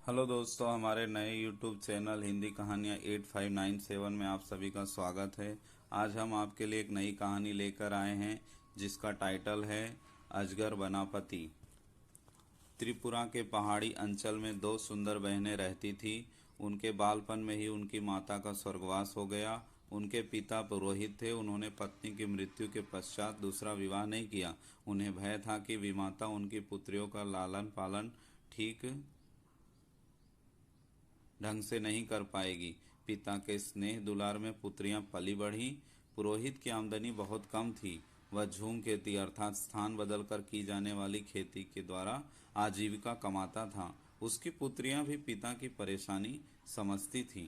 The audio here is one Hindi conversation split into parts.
हेलो दोस्तों, हमारे नए YouTube चैनल हिंदी कहानियाँ 8597 में आप सभी का स्वागत है। आज हम आपके लिए एक नई कहानी लेकर आए हैं जिसका टाइटल है अजगर बना पति। त्रिपुरा के पहाड़ी अंचल में दो सुंदर बहनें रहती थीं। उनके बालपन में ही उनकी माता का स्वर्गवास हो गया। उनके पिता पुरोहित थे। उन्होंने पत्नी की मृत्यु के पश्चात दूसरा विवाह नहीं किया। उन्हें भय था कि विमाता उनकी पुत्रियों का लालन पालन ठीक ढंग से नहीं कर पाएगी। पिता के स्नेह दुलार में पुत्रियां पली बढ़ी। पुरोहित की आमदनी बहुत कम थी। वह झूम खेती अर्थात स्थान बदलकर की जाने वाली खेती के द्वारा आजीविका कमाता था। उसकी पुत्रियां भी पिता की परेशानी समझती थीं,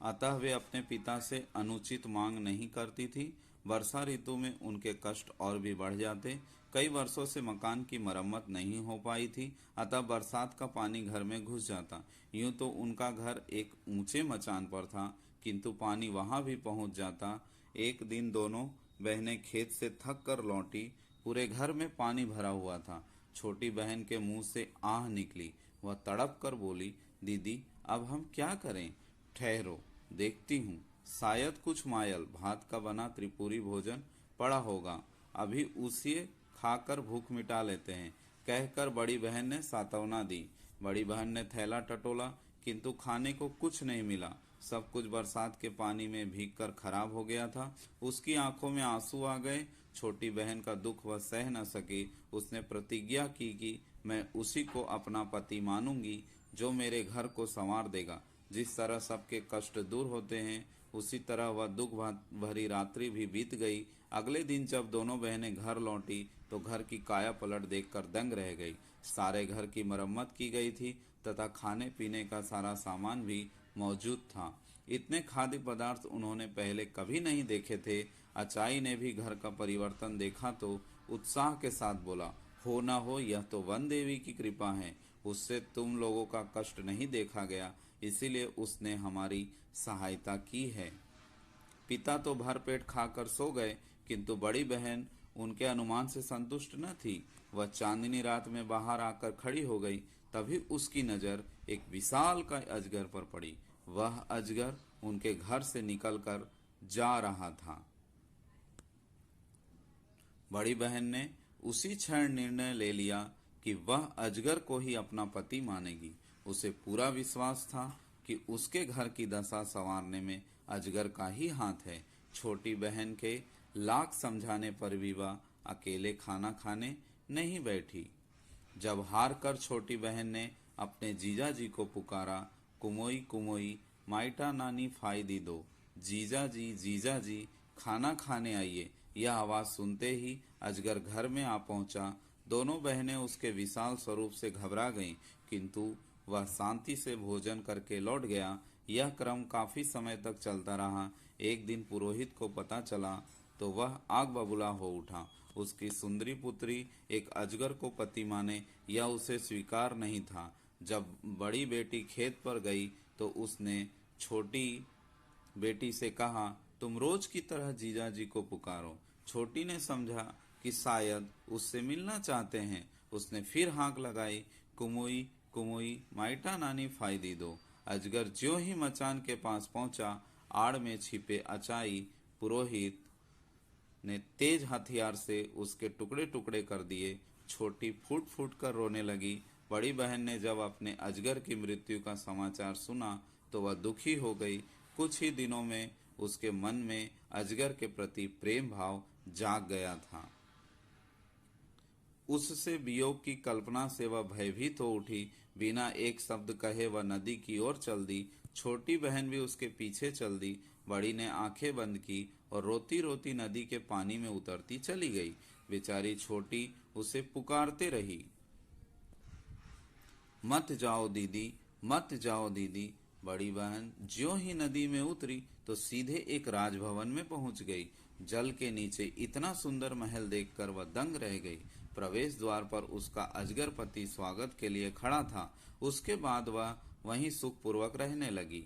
अतः वे अपने पिता से अनुचित मांग नहीं करती थी। वर्षा ऋतु में उनके कष्ट और भी बढ़ जाते। कई वर्षों से मकान की मरम्मत नहीं हो पाई थी, अतः बरसात का पानी घर में घुस जाता। यूं तो उनका घर एक ऊंचे मचान पर था, किंतु पानी वहां भी पहुंच जाता। एक दिन दोनों बहनें खेत से थक कर लौटी। पूरे घर में पानी भरा हुआ था। छोटी बहन के मुंह से आह निकली। वह तड़प कर बोली, दीदी, अब हम क्या करें? ठहरो, देखती हूँ। शायद कुछ मायल भात का बना त्रिपुरी भोजन पड़ा होगा, अभी उसे खाकर भूख मिटा लेते हैं, कहकर बड़ी बहन ने सांत्वना दी। बड़ी बहन ने थैला टटोला, किंतु खाने को कुछ नहीं मिला। सब कुछ बरसात के पानी में भीगकर खराब हो गया था। उसकी आंखों में आंसू आ गए। छोटी बहन का दुख वह सह न सकी। उसने प्रतिज्ञा की कि मैं उसी को अपना पति मानूंगी जो मेरे घर को संवार देगा। जिस तरह सबके कष्ट दूर होते हैं, उसी तरह वह दुख भरी रात्रि भी बीत गई। अगले दिन जब दोनों बहनें घर लौटी तो घर की काया पलट देखकर दंग रह गई। सारे घर की मरम्मत की गई थी तथा खाने पीने का सारा सामान भी मौजूद था। इतने खाद्य पदार्थ उन्होंने पहले कभी नहीं देखे थे। अचाई ने भी घर का परिवर्तन देखा तो उत्साह के साथ बोला, हो ना हो, यह तो वन देवी की कृपा है। उससे तुम लोगों का कष्ट नहीं देखा गया, इसीलिए उसने हमारी सहायता की है। पिता तो भरपेट खाकर सो गए, किंतु बड़ी बहन उनके अनुमान से संतुष्ट न थी। वह चांदनी रात में बाहर आकर खड़ी हो गई। तभी उसकी नजर एक विशाल का अजगर पर पड़ी। वह अजगर उनके घर से निकलकर जा रहा था। बड़ी बहन ने उसी क्षण निर्णय ले लिया कि वह अजगर को ही अपना पति मानेगी। उसे पूरा विश्वास था कि उसके घर की दशा संवारने में अजगर का ही हाथ है। छोटी बहन के लाख समझाने पर भी वह अकेले खाना खाने नहीं बैठी। जब हार कर छोटी बहन ने अपने जीजा जी को पुकारा, कुमोई कुमोई माइटा नानी फायदी दो, जीजा जी खाना खाने आइए। यह आवाज सुनते ही अजगर घर में आ पहुंचा। दोनों बहनें उसके विशाल स्वरूप से घबरा गईं, किंतु वह शांति से भोजन करके लौट गया। यह क्रम काफी समय तक चलता रहा। एक दिन पुरोहित को पता चला तो वह आग बबूला हो उठा। उसकी सुंदरी पुत्री एक अजगर को पति माने, यह उसे स्वीकार नहीं था। जब बड़ी बेटी खेत पर गई तो उसने छोटी बेटी से कहा, तुम रोज की तरह जीजाजी को पुकारो। छोटी ने समझा कि शायद उससे मिलना चाहते हैं। उसने फिर हाक लगाई, कुमुई कुमुई माइटा नानी फायदी दो। अजगर ज्यों ही मचान के पास पहुंचा, आड़ में छिपे अचाई पुरोहित ने तेज हथियार से उसके टुकड़े टुकड़े कर दिए। छोटी फूट फूट कर रोने लगी। बड़ी बहन ने जब अपने अजगर की मृत्यु का समाचार सुना तो वह दुखी हो गई। कुछ ही दिनों में उसके मन में अजगर के प्रति प्रेम भाव जाग गया था। उससे वियोग की कल्पना से वह भयभीत हो उठी। बिना एक शब्द कहे वह नदी की ओर चल दी। छोटी बहन भी उसके पीछे चल दी। बड़ी ने आंखें बंद की और रोती रोती नदी के पानी में उतरती चली गई। बेचारी छोटी उसे पुकारते रही, मत जाओ दीदी, मत जाओ दीदी। बड़ी बहन ज्यों ही नदी में उतरी तो सीधे एक राजभवन में पहुंच गई। जल के नीचे इतना सुंदर महल देखकर वह दंग रह गई। प्रवेश द्वार पर उसका अजगर पति स्वागत के लिए खड़ा था। उसके बाद वह वहीं सुखपूर्वक रहने लगी।